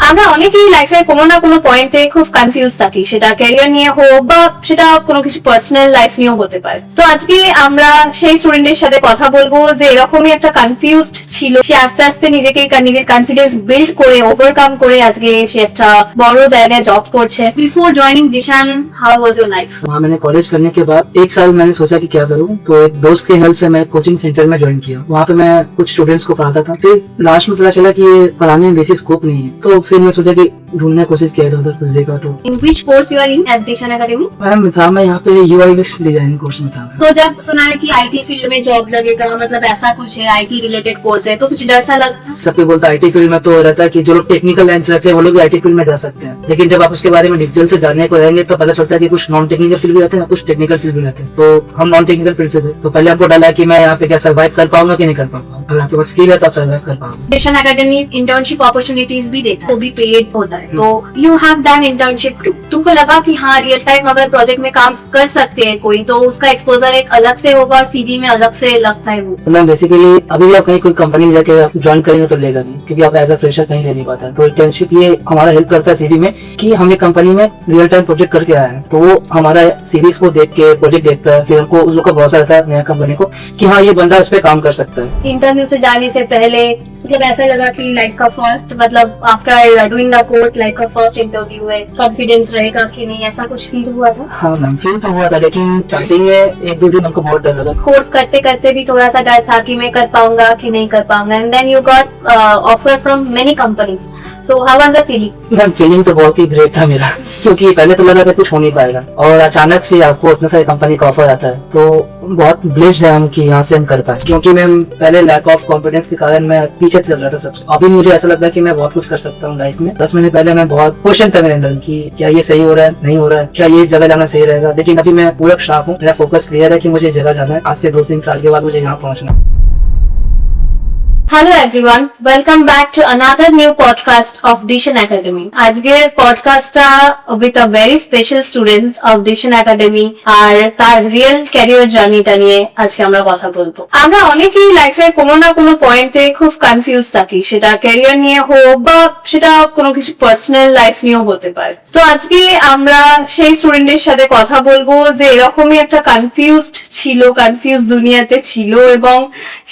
আমরা অনেকেই লাইফের কোনো না কোনো পয়েন্টে খুব কনফিউজ থাকি, সেটা ক্যারিয়ার নিয়ে হোক বা সেটা কোনো কিছু পার্সোনাল লাইফ নিয়েও হতে পারে। তো আজকে আমরা সেই স্টুডেন্টের সাথে কথা বলবো যে এরকমই একটা কনফিউজড ছিল, সে আস্তে আস্তে নিজেকে নিজের কনফিডেন্স বিল্ড করে ওভারকাম করে আজকে সে একটা বড় জায়গায় জব করছে। Before joining Zeeshan, how was your life? वहाँ मैंने कॉलेज करने के बाद 1 साल मैंने सोचा कि क्या करूँ, तो एक दोस्त के हेल्प से मैं कोचिंग सेंटर में ज्वाइन किया। वहाँ पे मैं कुछ स्टूडेंट्स को पढ़ाता था। फिर लास्ट में पता चला कि ये पढ़ाने में बेसिक स्कोप नहीं है, तो फिर मैं सोचा कि ढूंढने की कोशिश किया, इधर कुछ देखा तो in which course you are in at Dishan academy? मैं यहाँ पे UI UX डिजाइनिंग कोर्स में था। तो जब सुना है कि आईटी फील्ड में जॉब लगेगा, मतलब ऐसा कुछ है, आईटी रिलेटेड कोर्स है, तो कुछ डर सा लगा? सबके बोलता आईटी फील्ड में तो रहता है कि जो लोग टेक्निकल लाइन से रहते हैं वो लोग आईटी फील्ड में जा सकते हैं, लेकिन जब आप उसके बारे में डिटेल से जानने को रहेंगे तो पता चलता है कि कुछ नॉन टेक्निकल फील्ड भी रहते हैं, कुछ टेक्निकल फील्ड भी रहते हैं। तो हम नॉन टेक्निकल फील्ड से थे, तो पहले आपको डाला कि मैं यहाँ पे क्या सर्वाइव कर पाऊंगा कि नहीं कर पाऊंगा। अगर आपके पास स्किल है तो आप सर्वाइव कर पाओगे। दिशान एकेडमी इंटर्नशिप अपॉर्चुनिटीज भी देता है, वो भी पेड होता है। तो you have done internship too, तुमको लगा कि हाँ रियल टाइम अगर प्रोजेक्ट में काम कर सकते हैं कोई, तो उसका एक्सपोजर एक अलग से होगा और सीवी में अलग से लगता है वो? तो मैं बेसिकली अभी भी आप कहीं कोई कंपनी में जाके ज्वाइन करेंगे तो लेगा नहीं, क्योंकि आप एज अ फ्रेशर कहीं ले नहीं पाता। तो इंटर्नशिप ये हमारा हेल्प करता है सीवी में कि हम एक कंपनी में रियल टाइम प्रोजेक्ट करके आए हैं, तो वो हमारा सीरीज को देख के प्रोजेक्ट देखता है, फिर उनको उस लोग का भरोसा रहता है नया कंपनी को कि हाँ ये बंदा इस पे काम कर सकता है। इंटरव्यू से जाने से पहले मतलब ऐसा लगा कि लाइफ का फर्स्ट, मतलब after doing the course life का फर्स्ट इंटरव्यू है, कॉन्फिडेंस रहेगा कि नहीं, ऐसा कुछ फील हुआ था? हाँ मैम, फील तो हुआ था, लेकिन स्टार्टिंग में 1-2 दिन हमको बहुत डर लगा। कोर्स करते करते भी थोड़ा सा डर था कि मैं कर पाऊंगा कि नहीं कर पाऊंगा, and then you got offer from many companies, so how was the feeling? Ma'am feeling तो बहुत ही ग्रेट था मेरा, क्योंकि पहले तो लगा था कुछ हो नहीं पाएगा, और अचानक से आपको इतने सारे कंपनी का ऑफर आता है, तो बहुत ब्लेस्ड है हम कि यहाँ से हम कर पाए। क्योंकि मैम पहले लैक ऑफ कॉन्फिडेंस के कारण मैं पीछे चल रहा था सबसे। अभी मुझे ऐसा लगता है कि मैं बहुत कुछ कर सकता हूँ लाइफ में। 10 महीने पहले मैं बहुत क्वेश्चन था मेरे अंदर कि क्या ये सही हो रहा है, नहीं हो रहा है, क्या ये जगह जाना सही रहेगा, लेकिन अभी मैं पूरा शार्प हूँ, मेरा फोकस क्लियर है कि मुझे जगह जाना है। आज से 2-3 साल के बाद मुझे यहाँ पहुँचना है। Hello everyone, welcome back to another new podcast of Dishan academy. আজকের পডকাস্টটা with a very special student of Dishan academy আর তার রিয়েল ক্যারিয়ার জার্নিটা নিয়ে আজকে আমরা কথা বলবো। আমরা অনেকেই লাইফের কোনো না কোনো পয়েন্টে খুব কনফিউজ থাকি, সেটা ক্যারিয়ার নিয়ে হোক বা সেটা কোনো কিছু পার্সোনাল লাইফ নিয়েও হতে পারে। তো আজকে আমরা সেই স্টুডেন্টের সাথে কথা বলবো যে এরকমই একটা কনফিউজড ছিল, কনফিউজ দুনিয়াতে ছিল এবং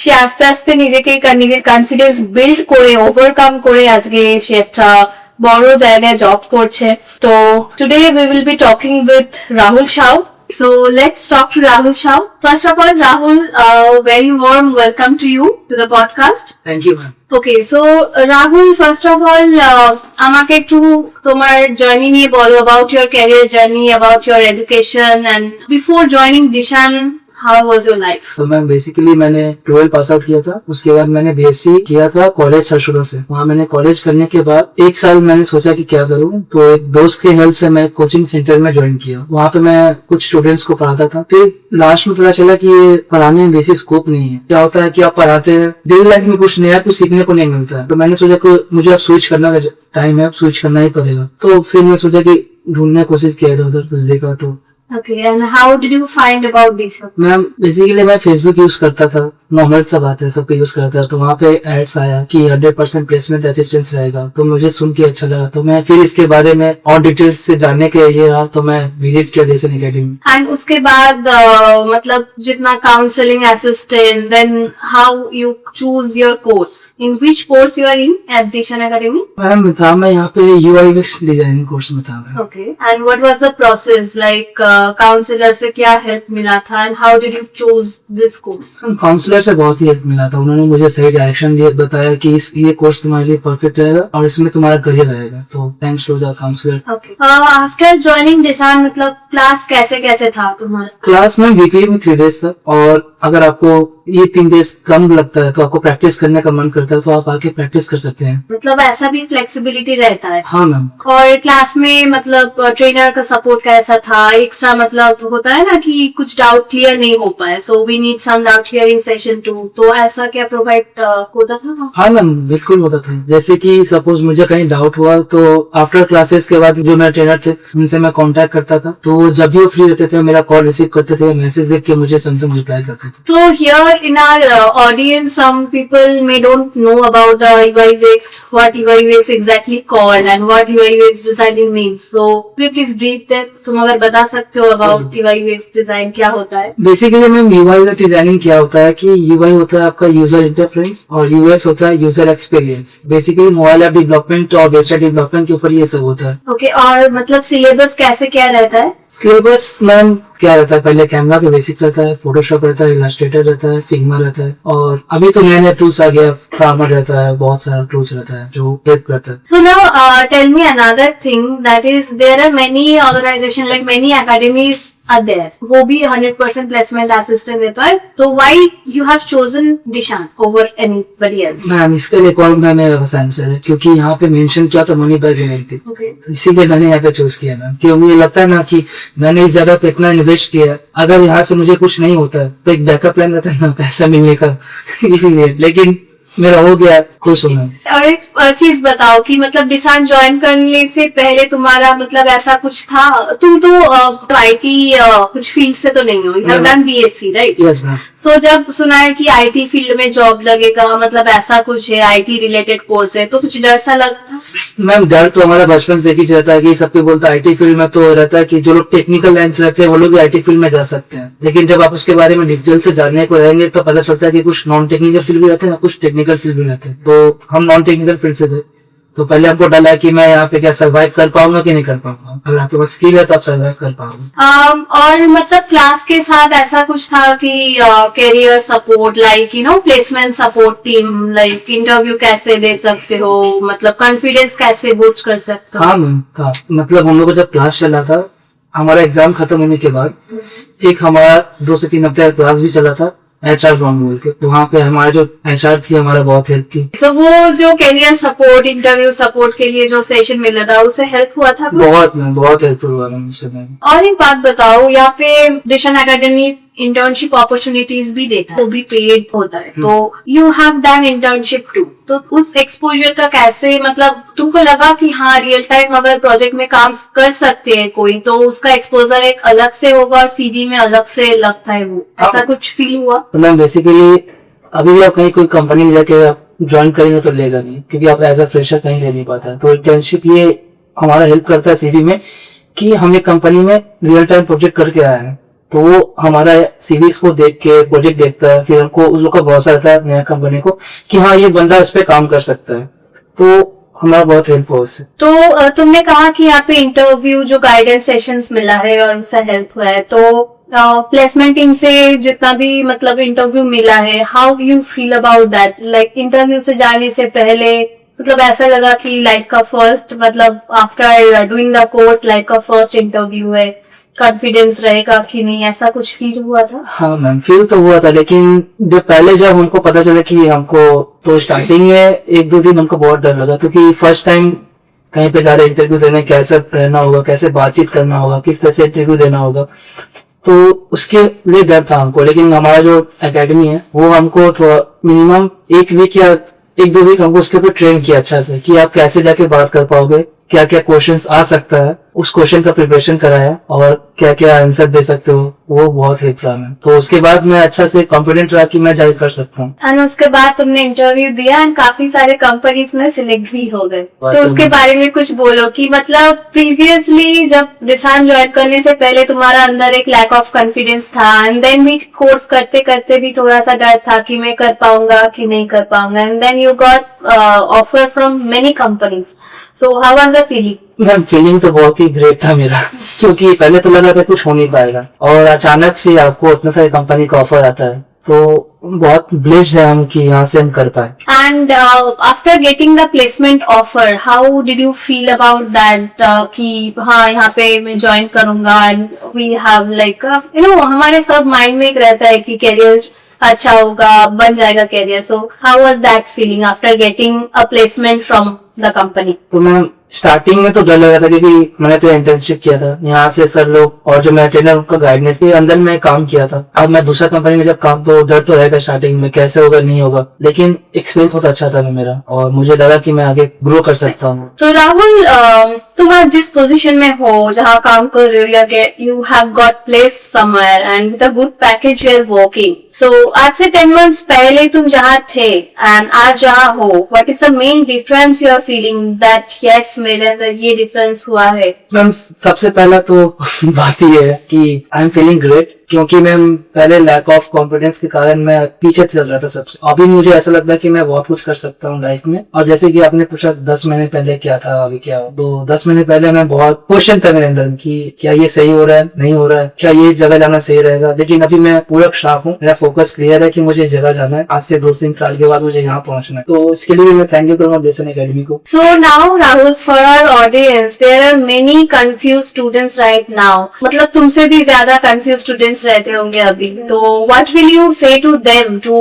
সে আস্তে আস্তে নিজেকে নিজের কনফিডেন্স বিল্ড করে ওভারকাম করে আজকে সে একটা বড় জায়গায় জব করছে। তো today we will be talking with Rahul Shah. So let's talk to Rahul Shah. First of all, Rahul, very warm welcome to you to the podcast. Thank you ma'am. Okay, so Rahul, first of all, আমাকে একটু তোমার journey নিয়ে বলো, about your career journey, about your education, and before joining Dishan, how was your life? तो मैं basically मैंने 12 pass out किया था, उसके बाद मैंने BSc किया था कॉलेज सरसुदा से। वहाँ मैंने कॉलेज करने के बाद 1 साल मैंने सोचा कि क्या करूँ, तो एक दोस्त के हेल्प से मैं कोचिंग सेंटर में ज्वाइन किया। वहाँ पे मैं कुछ स्टूडेंट्स को पढ़ाता था। फिर लास्ट में पता चला कि ये पढ़ाने में बेसिक स्कोप नहीं है। क्या होता है कि आप पढ़ाते हैं, डेली लाइफ में कुछ नया कुछ सीखने को नहीं मिलता है। तो मैंने सोचा कि मुझे अब स्विच करना का टाइम है, अब स्विच करना ही पड़ेगा। तो फिर मैं सोचा कि ढूंढने की कोशिश किया, इधर उधर कुछ देखा तो। Okay, and how did you find about this? Ma'am basically मैं फेसबुक यूज करता था, नॉर्मल सा बात है, सबको यूज करता था। तो वहाँ पे एड्स आया कि 100% प्लेसमेंट असिस्टेंस रहेगा, तो मुझे सुन के अच्छा लगा। तो मैं फिर इसके बारे में और डिटेल्स से जानने के लिए रहा, तो मैं विजिट किया दिशान एकेडमी। एंड उसके बाद मतलब जितना counselling assistant, then how you choose your course, in which course you are in at Dishan academy? Ma'am मैं यहाँ पे UI UX डिजाइनिंग कोर्स में था। Okay, and what was the process like? Counsellor से क्या हेल्प मिला था and how did you choose this course? Counsellor से बहुत ही हेल्प मिला था। उन्होंने मुझे सही डायरेक्शन दिया, बताया कि ये कोर्स तुम्हारे लिए परफेक्ट रहेगा और इसमें तुम्हारा करियर रहेगा। तो thanks to the counsellor. Okay, after joining Dishan मतलब क्लास कैसे कैसे था तुम्हारा? क्लास में वीकली में 3 डेज था, और अगर आपको ये 3 डेज कम लगता है तो आपको प्रैक्टिस करने का मन करता है तो आप आके प्रैक्टिस कर सकते हैं। मतलब ऐसा भी फ्लेक्सिबिलिटी रहता है? हाँ मैम। और क्लास में मतलब ट्रेनर का सपोर्ट कैसा था? एक्स्ट्रा मतलब होता है ना कि कुछ डाउट क्लियर नहीं हो पाए, so we need some doubt clearing session too, तो ऐसा क्या प्रोवाइड होता था? हाँ मैम बिल्कुल होता था। जैसे कि सपोज मुझे कहीं डाउट हुआ तो आफ्टर क्लासेस के बाद जो मेरे ट्रेनर थे उनसे मैं कांटेक्ट करता था, तो जब भी वो फ्री रहते थे मेरा कॉल रिसीव करते थे, मैसेज देख के मुझे संग रिप्लाई करते थे। था। So here in our audience, some people may don't know about the UI UX, what UI UX exactly called and what UI UX designing means. So could you please brief that? तुम अगर बता सकते हो about UI UX design क्या होता है? Basically ma'am UI designing क्या होता है कि यूआई होता है आपका यूजर इंटरफेस और यूएक्स होता है user experience. Basically mobile app development और वेबसाइट डेवलपमेंट के ऊपर ये सब होता है। ओके और मतलब सिलेबस कैसे क्या रहता है? सिलेबस मैम क्या रहता है, पहले कैमरा का बेसिक रहता है, फोटोशॉप रहता है, इलस्ट्रेटर रहता है, फिग्मा रहता है और अभी तो नए नए टूल्स आ गया, फार्मर रहता है, बहुत सारा टूल्स रहता है जो हेल्प करता है। So now tell me another thing, that is there are many organization like many academies are there, वो भी 100% placement assistant देता है, तो why you have chosen Dishan over anybody else? Ma'am इसके लिए कौन मैंने आंसर है क्योंकि यहाँ पे मेंशन किया था मनी बाय यूनिटी, Okay. इसीलिए मैंने यहाँ पे चूज किया मैम। क्योंकि मुझे लगता है ना कि मैंने इस जगह पे इतना इन्वेस्ट किया, अगर यहाँ से मुझे कुछ नहीं होता तो एक बैकअप प्लान रहता है ना पैसा मिलने का इसीलिए, लेकिन मेरा हो गया, खुश हूँ मैं। और एक चीज बताओ कि मतलब डिसान ज्वाइन करने से पहले तुम्हारा मतलब ऐसा कुछ था, तुम तो आईटी कुछ फील्ड से तो नहीं हो, you have done BSc right? Yes ma'am. So जब सुना है कि आईटी फील्ड में जॉब लगेगा, मतलब ऐसा कुछ है, आईटी रिलेटेड कोर्स है, तो कुछ डर सा लगा था? मैम डर तो हमारा बचपन से ही रहता है कि सबके बोलता है आईटी फील्ड में तो रहता है कि जो लोग टेक्निकल लाइन से रहते हैं वो लोग भी आईटी फील्ड में जा सकते हैं, लेकिन जब आप उसके बारे में डिटेल से जानने को रहेंगे तो पता चलता है कि कुछ नॉन टेक्निकल फील्ड भी रहते हैं, कुछ टेक्निकल फील्ड भी रहते हैं। तो हम नॉन टेक्निकल फील्ड से थे, तो पहले हमको डर लगा कि मैं यहाँ पे क्या सर्वाइव कर पाऊंगा कि नहीं कर पाऊंगा। अगर आपके पास स्किल है तो आप सर्वाइव कर पाओगे। और मतलब क्लास के साथ ऐसा कुछ था कि career support like placement support team, like interview कैसे दे सकते हो, मतलब कॉन्फिडेंस कैसे बूस्ट कर सकते हो? हाँ मैम था, मतलब हम लोग को जब क्लास चला था, हमारा एग्जाम खत्म होने के बाद एक हमारा 2 से 3 हफ्ते का क्लास भी चला था एचआर फॉर्म बोल के, तो वहाँ पे हमारे जो एचआर थी हमारा बहुत हेल्प की। सो वो जो करियर सपोर्ट इंटरव्यू सपोर्ट के लिए जो सेशन मिल रहा था उससे हेल्प हुआ था कुछ? बहुत हेल्पफुल हुआ मैम उससे। और एक बात बताओ, यहाँ पे डिशन एकेडमी इंटर्नशिप अपॉर्चुनिटीज भी देता है, वो भी पेड होता है, तो you have done internship too, तो उस एक्सपोजर का कैसे मतलब तुमको लगा कि हाँ रियल टाइम अगर प्रोजेक्ट में काम कर सकते हैं कोई, तो उसका एक्सपोजर एक अलग से होगा और सीडी में अलग से लगता है, वो ऐसा कुछ फील हुआ? तो मैम बेसिकली अभी भी आप कहीं कोई कंपनी में जाके आप ज्वाइन करेंगे तो लेगा नहीं, क्योंकि आप एज अ फ्रेशर कहीं ले नहीं पाता है। तो इंटर्नशिप ये हमारा हेल्प करता है सीवी में कि हम एक कंपनी में रियल टाइम प्रोजेक्ट करके आए हैं, तो वो हमारा सीरीज को देख के प्रोजेक्ट देखता है, फिर हमको उस लोग का भरोसा रहता है नया कंपनी को कि हाँ ये बंदा इस पे काम कर सकता है, तो हमारा बहुत हेल्प हुआ उससे। तो तुमने कहा कि यहाँ पे इंटरव्यू जो गाइडेंस सेशंस मिला है और उससे हेल्प हुआ है, तो प्लेसमेंट टीम से जितना भी मतलब इंटरव्यू मिला है, how you feel about that? Like interview से जाने से पहले मतलब ऐसा लगा कि लाइफ का फर्स्ट मतलब after doing the course life का फर्स्ट इंटरव्यू है, कॉन्फिडेंस रहेगा कि नहीं, ऐसा कुछ फील हुआ था? हाँ मैम फील तो हुआ था, लेकिन जब हमको पता चला कि हमको, तो स्टार्टिंग में 1-2 दिन हमको बहुत डर लगा, क्योंकि फर्स्ट टाइम कहीं पे जा रहे इंटरव्यू देने, कैसे रहना होगा, कैसे बातचीत करना होगा, किस तरह से इंटरव्यू देना होगा, तो उसके लिए डर था हमको। लेकिन हमारा जो एकेडमी है वो हमको थोड़ा मिनिमम 1 वीक या 1-2 वीक हमको उसके ऊपर ट्रेन किया अच्छा से, कि आप कैसे जाके बात कर पाओगे, क्या क्या क्वेश्चंस आ सकता है, उस क्वेश्चन का प्रिपरेशन कराया और क्या क्या आंसर दे सकते हो, वो बहुत हेल्प रहा मैं। तो उसके बाद मैं अच्छा से कॉन्फिडेंट रहा कि मैं जाके कर सकता हूँ। और उसके बाद तुमने इंटरव्यू दिया एंड काफी सारे कंपनीज में सिलेक्ट भी हो गए, बात तो तो उसके बारे में कुछ बोलो कि मतलब प्रीवियसली जब डिसान ज्वाइन करने से पहले तुम्हारा अंदर एक लैक ऑफ कॉन्फिडेंस था, एंड देन भी कोर्स करते करते भी थोड़ा सा डर था कि मैं कर पाऊंगा कि नहीं कर पाऊंगा, and then you got offer from many companies, so how was the feeling? Ma'am feeling तो बहुत ही ग्रेट था मेरा, क्योंकि पहले तो लगा था कुछ हो नहीं पाएगा और अचानक से आपको इतने सारी कंपनी का ऑफर आता है, तो बहुत ब्लेस्ड है हम कि यहाँ से हम कर पाए। And after getting the placement offer, how did you feel about that? कि हाँ यहाँ पे मैं ज्वाइन करूंगा, and we have like हमारे सब माइंड में एक रहता है कि करियर अच्छा होगा, बन जाएगा career, so how was that feeling after getting a placement from the company? तो मैम स्टार्टिंग में तो डर लगा था, क्योंकि मैंने तो इंटर्नशिप किया था यहाँ से, सर लोग और जो मैं ट्रेनर उनका गाइडेंस के अंदर में काम किया था। अब मैं दूसरा कंपनी में जब काम, तो डर तो रहेगा स्टार्टिंग में कैसे होगा नहीं होगा, लेकिन एक्सपीरियंस बहुत अच्छा था मेरा और मुझे लगा कि मैं आगे ग्रो कर सकता हूँ। तो राहुल, तुम आज जिस पोजीशन में हो, जहाँ काम कर रहे हो, you have got place somewhere and with a good package you are working, so आज से 10 months पहले तुम जहाँ थे एंड आज जहाँ हो, what is the main difference you are feeling that yes मेरे अंदर ये डिफरेंस हुआ है? मैम सबसे पहला तो बात ये है कि आई एम फीलिंग ग्रेट, क्योंकि मैम पहले लैक ऑफ कॉन्फिडेंस के कारण मैं पीछे चल रहा था सबसे। अभी मुझे ऐसा लगता है कि मैं बहुत कुछ कर सकता हूँ लाइफ में। और जैसे कि आपने पूछा 10 महीने पहले क्या था अभी क्या हो, तो 10 महीने पहले मैं बहुत क्वेश्चन था मेरे अंदर कि क्या ये सही हो रहा है, नहीं हो रहा है, क्या ये जगह जाना सही रहेगा। लेकिन अभी मैं पूरा शार्प हूँ, मेरा फोकस क्लियर है कि मुझे जगह जाना है। आज से 2-3 साल के बाद मुझे यहाँ पहुंचना है, तो इसके लिए भी मैं थैंक यू करूँगा डिशन एकेडमी को। So now Rahul, for our audience, there are many confused students right now. मतलब तुमसे भी ज्यादा confused students रहते होंगे अभी। तो what will you say to them to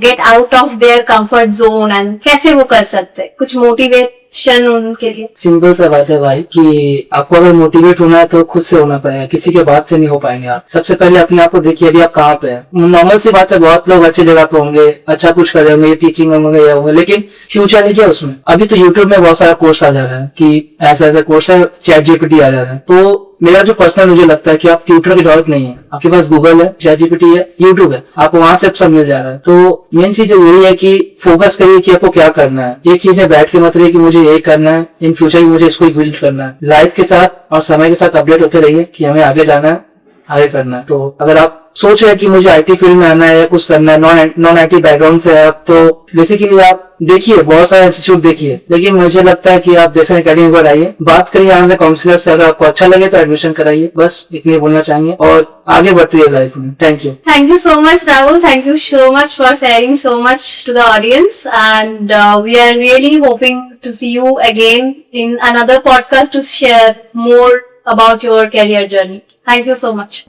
get out of their comfort zone and कैसे वो कर सकते हैं? कुछ मोटिवेशन उनके लिए। सिंपल सा बात है भाई कि आपको अगर मोटिवेट होना है तो खुद से होना पड़ेगा, किसी के बात से नहीं हो पाएंगे आप। सबसे पहले अपने आप को देखिए अभी आप कहाँ पे हैं। नॉर्मल सी बात है, बहुत लोग अच्छी जगह पे होंगे, अच्छा कुछ कर रहे होंगे, टीचिंग में होंगे या होंगे, लेकिन फ्यूचर नहीं क्या उसमें। अभी तो यूट्यूब में बहुत सारा कोर्स आ जा रहा है कि ऐसा ऐसा कोर्स है, ChatGPT आ जा रहा है। तो मेरा जो पर्सनल मुझे लगता है कि आप ट्यूटर की जरूरत नहीं है, आपके पास गूगल है, ChatGPT है, यूट्यूब है, आपको वहां से सब मिल जा रहा है। तो मेन चीज यही है कि फोकस करिए कि आपको क्या करना है। एक चीज है बैठ के मत रहिए कि मुझे ये करना है, इन फ्यूचर में मुझे इसको बिल्ड करना है। लाइफ के साथ और समय के साथ अपडेट होते रहिए कि हमें आगे जाना है, आगे करना है। तो अगर आप सोच रहे हैं कि मुझे IT फील्ड में आना है या कुछ करना है, नॉन IT बैकग्राउंड से है आप, तो बेसिकली आप देखिए बहुत सारे इंस्टीट्यूट देखिए, लेकिन मुझे लगता है कि आप डिशन एकेडमी पर आइए, बात करिए यहाँ से काउंसलर से, अगर आपको अच्छा लगे तो एडमिशन कराइए। बस इतनी बोलना चाहेंगे और आगे बढ़ती है लाइफ में। Thank you. Thank you so much, Rahul. Thank you so much for sharing so much to the audience. And we are really hoping to see you again in another podcast to share more about your career journey. Thank you so much.